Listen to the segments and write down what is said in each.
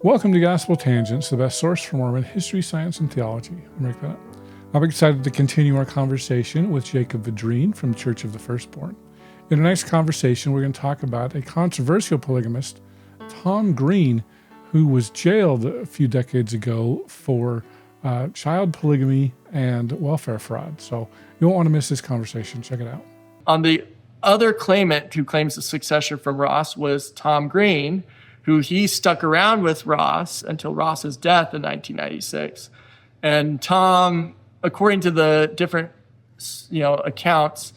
Welcome to Gospel Tangents, the best source for Mormon history, science, and theology. I'm excited to continue our conversation with Jacob Vidrine from Church of the Firstborn. In our next conversation, we're going to talk about a controversial polygamist, Tom Green, who was jailed a few decades ago for child polygamy and welfare fraud. So you won't want to miss this conversation. Check it out. On the other claimant who claims the succession from Ross was Tom Green, who he stuck around with Ross until Ross's death in 1996. And Tom, according to the different accounts,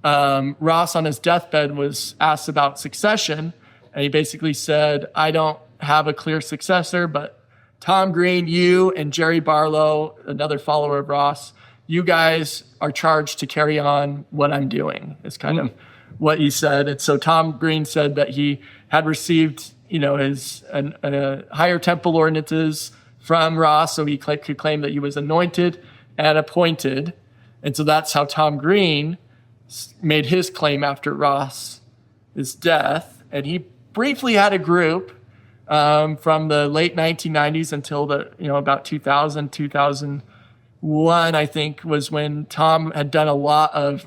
Ross on his deathbed was asked about succession, and he basically said, I don't have a clear successor, but Tom Green, you and Jerry Barlow, another follower of Ross, you guys are charged to carry on what I'm doing, is kind of what he said. And so Tom Green said that he had received his higher temple ordinances from Ross, so he could claim that he was anointed and appointed. And so that's how Tom Green made his claim after Ross's death. And he briefly had a group from the late 1990s until about 2001, I think, was when Tom had done a lot of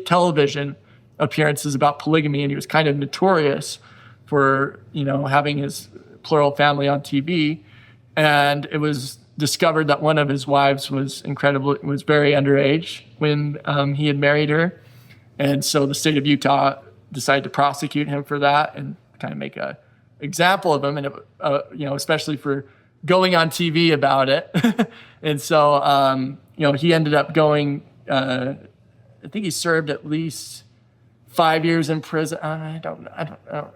television appearances about polygamy, and he was kind of notorious for having his plural family on TV. And it was discovered that one of his wives was very underage when he had married her, and so the state of Utah decided to prosecute him for that and kind of make a example of him, and especially for going on TV about it. And so he ended up going. I think he served at least 5 years in prison. I don't know.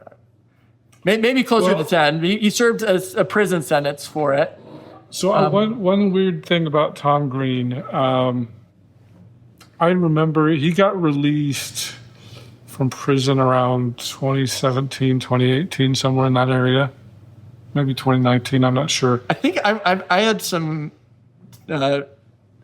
Maybe closer to 10. He served a prison sentence for it. So one weird thing about Tom Green, I remember he got released from prison around 2017, 2018, somewhere in that area. Maybe 2019, I'm not sure. I think I had some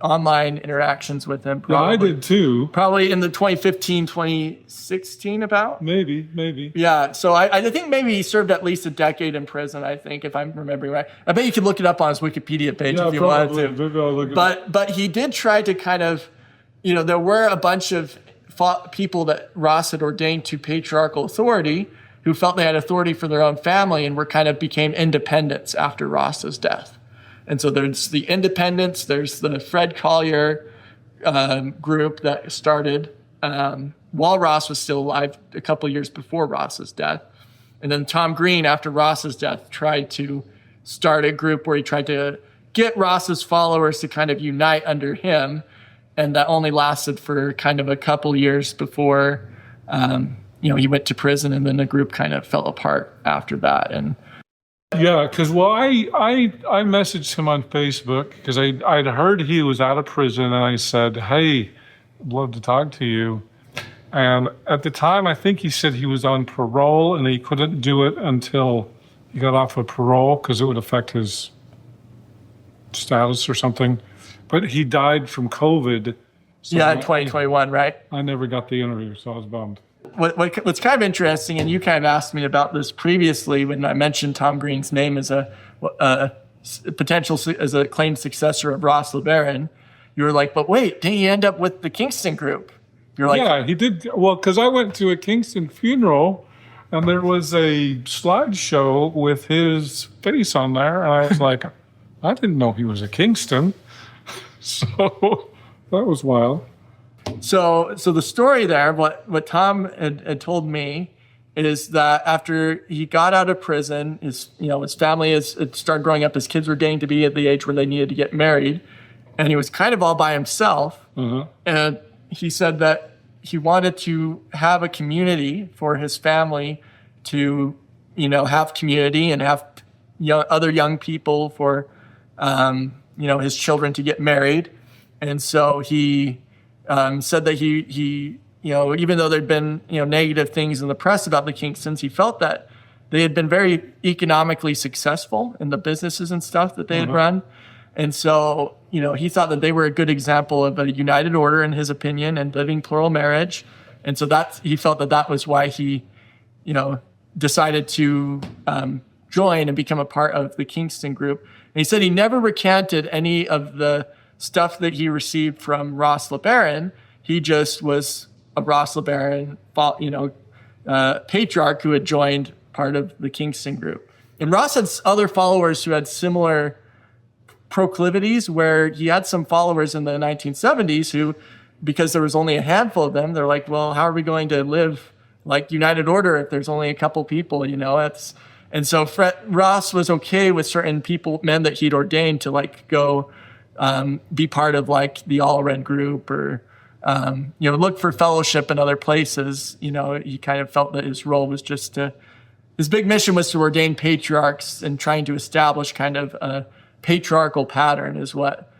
online interactions with him. Yeah, I did too. Probably in the 2015, 2016 about. Maybe. Yeah, so I think maybe he served at least a decade in prison, I think, if I'm remembering right. I bet you could look it up on his Wikipedia page if you wanted to. Maybe I'll look it up. But he did try to kind of, there were a bunch of people that Ross had ordained to patriarchal authority who felt they had authority for their own family and became independents after Ross's death. And so there's the independents, there's the Fred Collier group that started while Ross was still alive a couple years before Ross's death. And then Tom Green, after Ross's death, tried to start a group where he tried to get Ross's followers to kind of unite under him. And that only lasted for kind of a couple years before, he went to prison, and then the group kind of fell apart after that. And yeah, because I messaged him on Facebook because I'd heard he was out of prison, and I said, hey, I'd love to talk to you. And at the time, I think he said he was on parole, and he couldn't do it until he got off of parole because it would affect his status or something. But he died from COVID. So in 2021, right? I never got the interview, so I was bummed. What's kind of interesting, and you kind of asked me about this previously when I mentioned Tom Green's name as a potential as a claimed successor of Ross LeBaron, you were like, but wait, did he end up with the Kingston group? You're like, yeah, he did. Well, because I went to a Kingston funeral, and there was a slideshow with his face on there, and I was like, I didn't know he was a Kingston. So that was wild. So the story there, what Tom had told me is that after he got out of prison, his family had started growing up. His kids were getting to be at the age where they needed to get married, and he was kind of all by himself. Mm-hmm. And he said that he wanted to have a community for his family to, have community and have other young people for, his children to get married. And so he said that he even though there'd been, negative things in the press about the Kingstons, he felt that they had been very economically successful in the businesses and stuff that they had run. And so, he thought that they were a good example of a united order, in his opinion, and living plural marriage. And so he felt that was why he, decided to join and become a part of the Kingston group. And he said he never recanted any of the stuff that he received from Ross LeBaron. He just was a Ross LeBaron, patriarch who had joined part of the Kingston group. And Ross had other followers who had similar proclivities, where he had some followers in the 1970s who, because there was only a handful of them, they're like, well, how are we going to live like United Order if there's only a couple people, And so Ross was okay with certain men that he'd ordained to like go be part of like the All Red group, or look for fellowship in other places. He kind of felt that his role was just his big mission was to ordain patriarchs, and trying to establish kind of a patriarchal pattern is what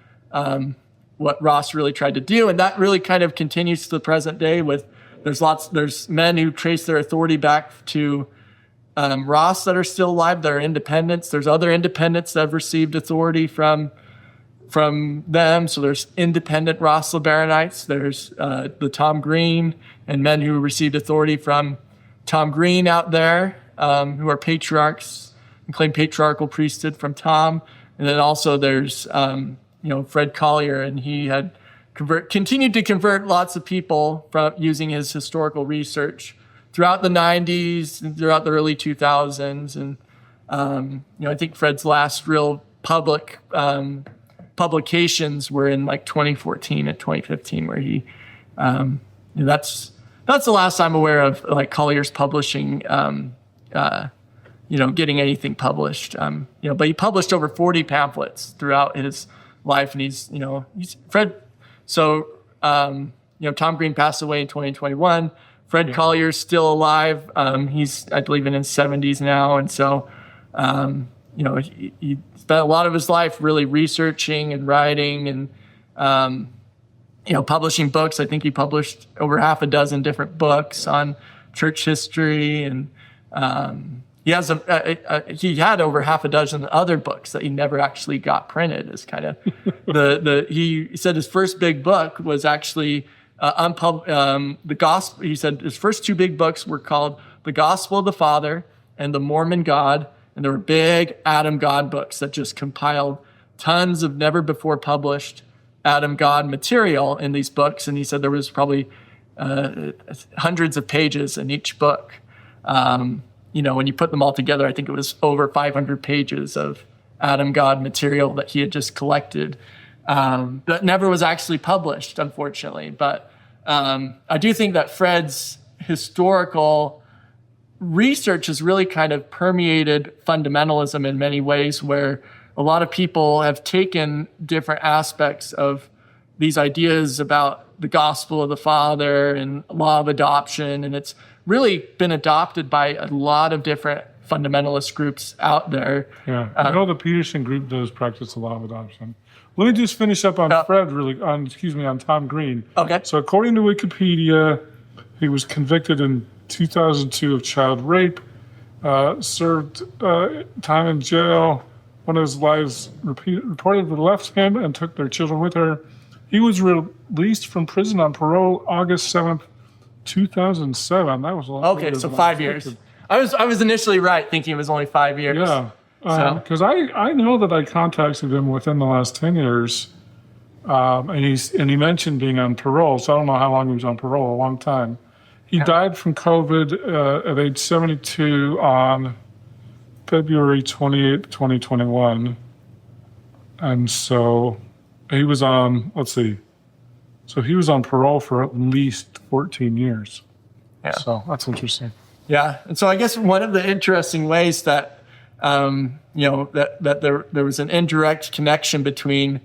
Ross really tried to do. And that really kind of continues to the present day with, there's men who trace their authority back to Ross that are still alive, that are independents. There's other independents that have received authority from them. So there's independent Ross LeBaronites. There's the Tom Green, and men who received authority from Tom Green out there, who are patriarchs and claim patriarchal priesthood from Tom. And then also there's Fred Collier, and he had continued to convert lots of people from using his historical research throughout the 90s and throughout the early 2000s. And, I think Fred's last real public publications were in like 2014 and 2015, where he, that's the last I'm aware of like Collier's publishing, getting anything published. But he published over 40 pamphlets throughout his life, and he's Fred. So, Tom Green passed away in 2021. Fred Collier's still alive. He's, I believe, in his 70s now. And so, he spent a lot of his life really researching and writing and, publishing books. I think he published over half a dozen different books on church history. And he he had over half a dozen other books that he never actually got printed. Is kind of he said his first big book was actually the gospel. He said his first two big books were called The Gospel of the Father and The Mormon God, and they were big Adam God books that just compiled tons of never before published Adam God material in these books. And he said there was probably hundreds of pages in each book. When you put them all together, I think it was over 500 pages of Adam God material that he had just collected, that never was actually published, unfortunately. But I do think that Fred's historical research has really kind of permeated fundamentalism in many ways, where a lot of people have taken different aspects of these ideas about the gospel of the Father and law of adoption, and it's really been adopted by a lot of different fundamentalist groups out there. Yeah, I know the Peterson group does practice the law of adoption. Let me just finish up on on Tom Green. Okay. So according to Wikipedia, he was convicted in 2002 of child rape, served time in jail. One of his wives reportedly left him and took their children with her. He was released from prison on parole August 7th, 2007. That was a lot. Okay, so 5 years. I was initially right, thinking it was only 5 years. Yeah, because I know that I contacted him within the last 10 years, and he mentioned being on parole. So I don't know how long he was on parole. A long time. He died from COVID at age 72 on February 28, 2021, and so he was on. Let's see. So he was on parole for at least 14 years. Yeah. So that's interesting. Yeah. And so I guess one of the interesting ways that, that there was an indirect connection between,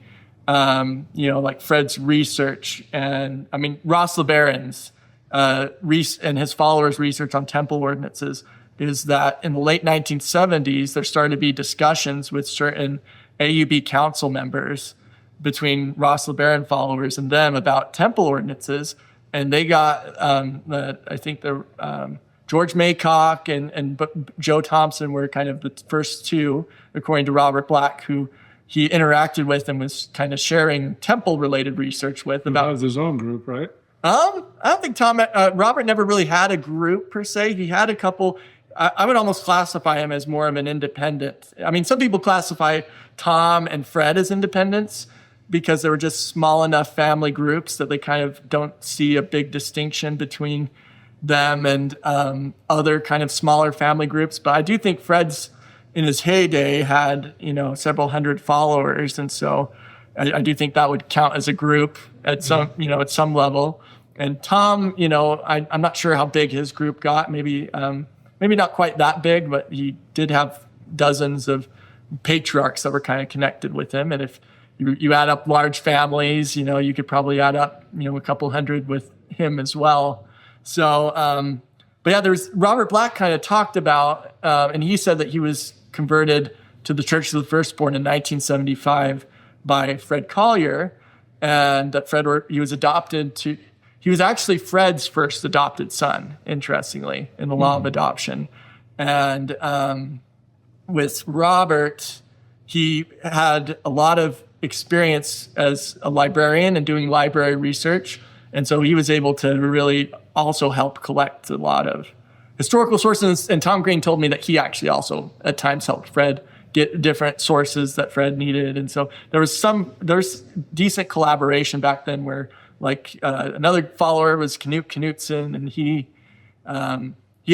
like Fred's research and, Ross LeBaron's and his followers' research on temple ordinances, is that in the late 1970s, there started to be discussions with certain AUB council members between Ross LeBaron followers and them about temple ordinances. And they got, George Maycock and Joe Thompson were kind of the first two, according to Robert Black, who he interacted with and was kind of sharing temple-related research with. That was his own group, right? I don't think Robert never really had a group per se. He had a couple. I would almost classify him as more of an independent. I mean, some people classify Tom and Fred as independents because they were just small enough family groups that they kind of don't see a big distinction between them and other kind of smaller family groups. But I do think Fred's, in his heyday, had, several hundred followers. And so I do think that would count as a group at some, at some level. And Tom, I'm not sure how big his group got. Maybe not quite that big, but he did have dozens of patriarchs that were kind of connected with him. And if you add up large families, you could probably add up, a couple hundred with him as well. So, but yeah, there's Robert Black kind of talked about, and he said that he was converted to the Church of the Firstborn in 1975 by Fred Collier, and that he was actually Fred's first adopted son, interestingly, in the law of adoption. And with Robert, he had a lot of experience as a librarian and doing library research. And so he was able to really also help collect a lot of historical sources. And Tom Green told me that he actually also at times helped Fred get different sources that Fred needed. And so there's decent collaboration back then where another follower was Knut Knutson, and he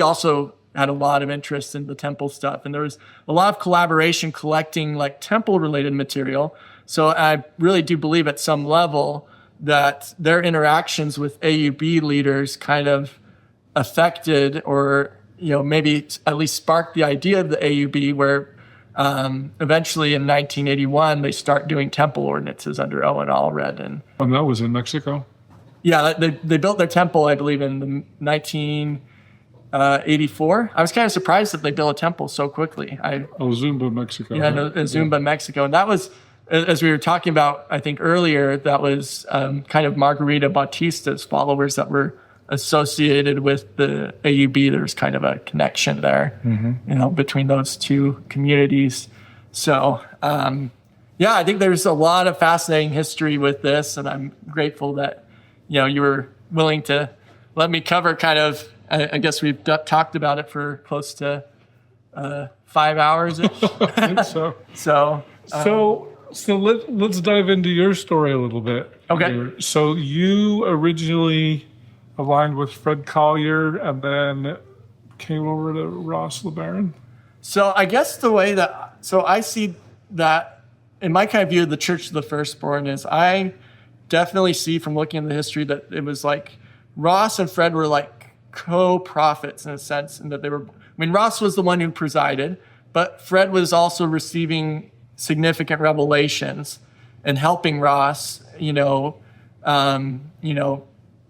also had a lot of interest in the temple stuff. And there was a lot of collaboration collecting temple related material. So I really do believe at some level that their interactions with AUB leaders kind of affected or, maybe at least sparked the idea of the AUB, where eventually in 1981, they start doing temple ordinances under Owen Allred. And that was in Mexico? Yeah, they built their temple, I believe, in 1984. I was kind of surprised that they built a temple so quickly. Zumba, Mexico. Yeah, Zumba, Mexico. And that was, as we were talking about, I think earlier, that was kind of Margarita Bautista's followers that were associated with the AUB. There's kind of a connection there, between those two communities. So, I think there's a lot of fascinating history with this, and I'm grateful that, you were willing to let me cover kind of, I guess we've talked about it for close to 5 hours-ish. I think so. So let's dive into your story a little bit. Okay. Here. So you originally aligned with Fred Collier and then came over to Ross LeBaron? So I guess the way that, I see that in my kind of view of the Church of the Firstborn is I definitely see from looking at the history that it was Ross and Fred were co-prophets in a sense, and that they were, Ross was the one who presided, but Fred was also receiving significant revelations and helping Ross,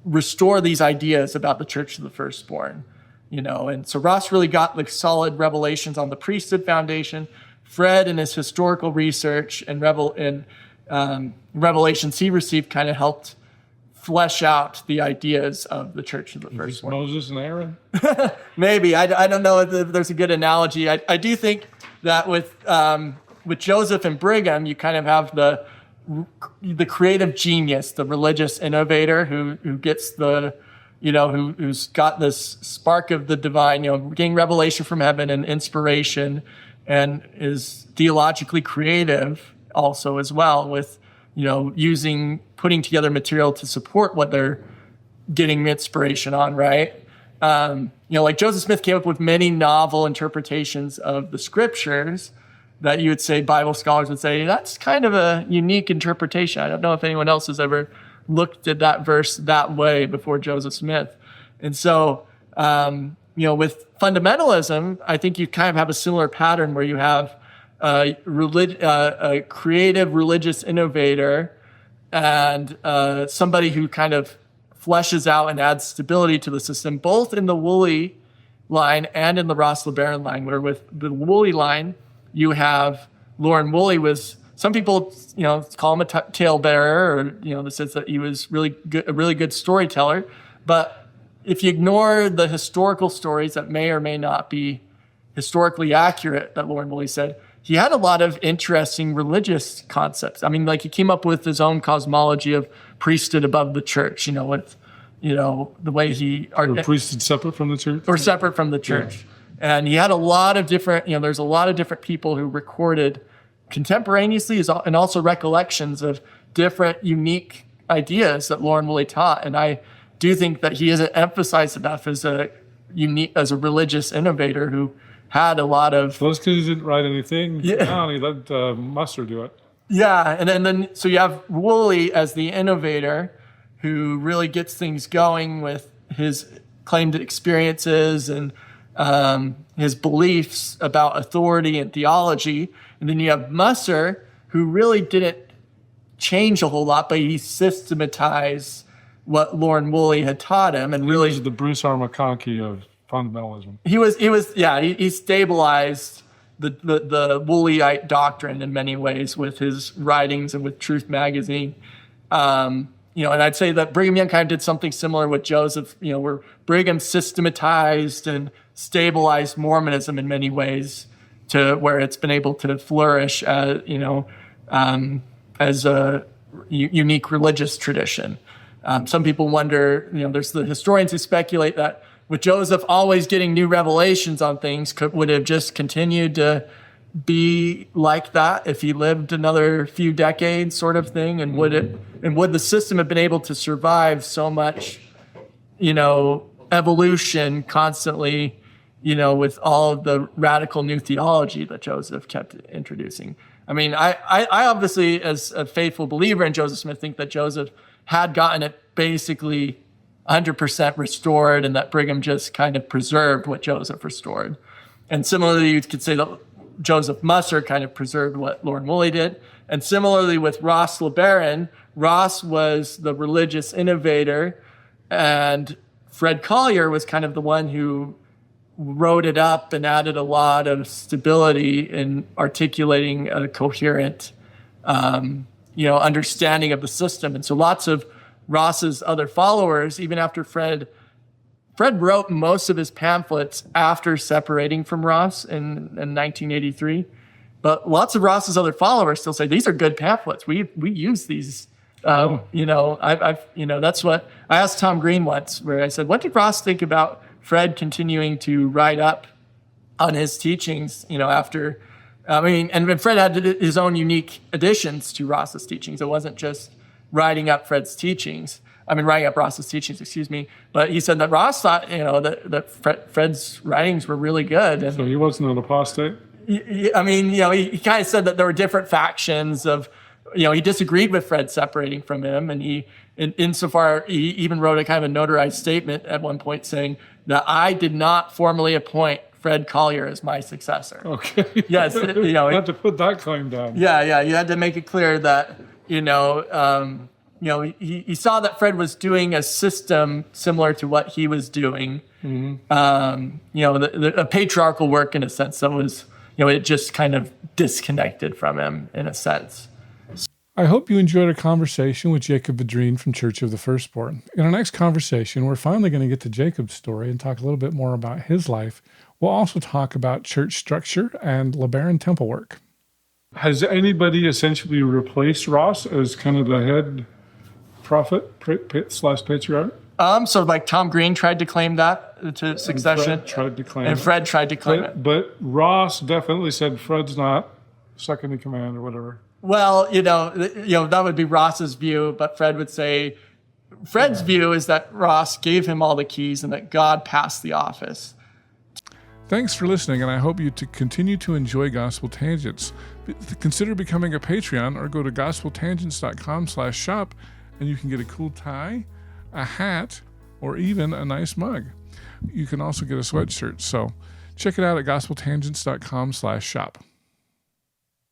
restore these ideas about the Church of the Firstborn, and so Ross really got solid revelations on the priesthood foundation. Fred and his historical research and revelations he received kind of helped flesh out the ideas of the Church of the Firstborn. Moses and Aaron? Maybe. I don't know if there's a good analogy. I do think that with Joseph and Brigham, you kind of have the creative genius, the religious innovator who gets who's got this spark of the divine, getting revelation from heaven and inspiration, and is theologically creative also as well with, putting together material to support what they're getting inspiration on, right? Joseph Smith came up with many novel interpretations of the scriptures that you would say, Bible scholars would say, that's kind of a unique interpretation. I don't know if anyone else has ever looked at that verse that way before Joseph Smith. And so, with fundamentalism, I think you kind of have a similar pattern where you have a creative religious innovator and somebody who kind of fleshes out and adds stability to the system, both in the Woolley line and in the Ross LeBaron line, where with the Woolley line, you have Lauren Woolley was, some people, call him a talebearer, or, the sense that he was a really good storyteller. But if you ignore the historical stories that may or may not be historically accurate that Lauren Woolley said, he had a lot of interesting religious concepts. He came up with his own cosmology of priesthood above the church, with, the way he... Or priesthood separate from the church? Or separate from the church. And he had a lot of different, there's a lot of different people who recorded contemporaneously and also recollections of different unique ideas that Lord Woolley taught. And I do think that he isn't emphasized enough as a religious innovator who had a lot of... Well, that's because he didn't write anything down. He let Musser do it. Yeah, and then so you have Woolley as the innovator who really gets things going with his claimed experiences and his beliefs about authority and theology. And then you have Musser, who really didn't change a whole lot, but he systematized what Lord Woolley had taught him, and really he was the Bruce R. McConkie of fundamentalism. He stabilized the Woolleyite doctrine in many ways with his writings and with Truth Magazine. And I'd say that Brigham Young kind of did something similar with Joseph, where Brigham systematized and stabilized Mormonism in many ways to where it's been able to flourish as a unique religious tradition. Some people wonder, there's the historians who speculate that with Joseph always getting new revelations on things, would have just continued to be like that if he lived another few decades, sort of thing, and would the system have been able to survive so much, evolution constantly, with all of the radical new theology that Joseph kept introducing? I mean, I obviously, as a faithful believer in Joseph Smith, think that Joseph had gotten it basically 100% restored, and that Brigham just kind of preserved what Joseph restored. And similarly, you could say that Joseph Musser kind of preserved what Lord Woolley did. And similarly with Ross LeBaron, Ross was the religious innovator, and Fred Collier was kind of the one who wrote it up and added a lot of stability in articulating a coherent, understanding of the system. And so lots of Ross's other followers, even after Fred wrote most of his pamphlets after separating from Ross in 1983. But lots of Ross's other followers still say, these are good pamphlets. We use these. That's what I asked Tom Green once, where I said, what did Ross think about Fred continuing to write up on his teachings, after, and Fred had his own unique additions to Ross's teachings. It wasn't just writing up Ross's teachings, but he said that Ross thought, that Fred's writings were really good. And so he wasn't an apostate? He kind of said that there were different factions of, he disagreed with Fred separating from him, and insofar, he even wrote a kind of a notarized statement at one point saying that I did not formally appoint Fred Collier as my successor. Okay. Yes. You had to put that claim down. Yeah. You had to make it clear that, he saw that Fred was doing a system similar to what he was doing. Mm-hmm. A patriarchal work in a sense that was, it just kind of disconnected from him in a sense. I hope you enjoyed our conversation with Jacob Vidrine from Church of the Firstborn. In our next conversation, we're finally going to get to Jacob's story and talk a little bit more about his life. We'll also talk about church structure and LeBaron temple work. Has anybody essentially replaced Ross as kind of the head prophet / patriarch? So like Tom Green tried to claim that to succession. Fred tried to claim it. But Ross definitely said Fred's not second in command or whatever. Well, that would be Ross's view, but Fred would say, Fred's view is that Ross gave him all the keys and that God passed the office. Thanks for listening, and I hope you continue to enjoy Gospel Tangents. Consider becoming a Patreon or go to gospeltangents.com/shop, and you can get a cool tie, a hat, or even a nice mug. You can also get a sweatshirt, so check it out at gospeltangents.com/shop.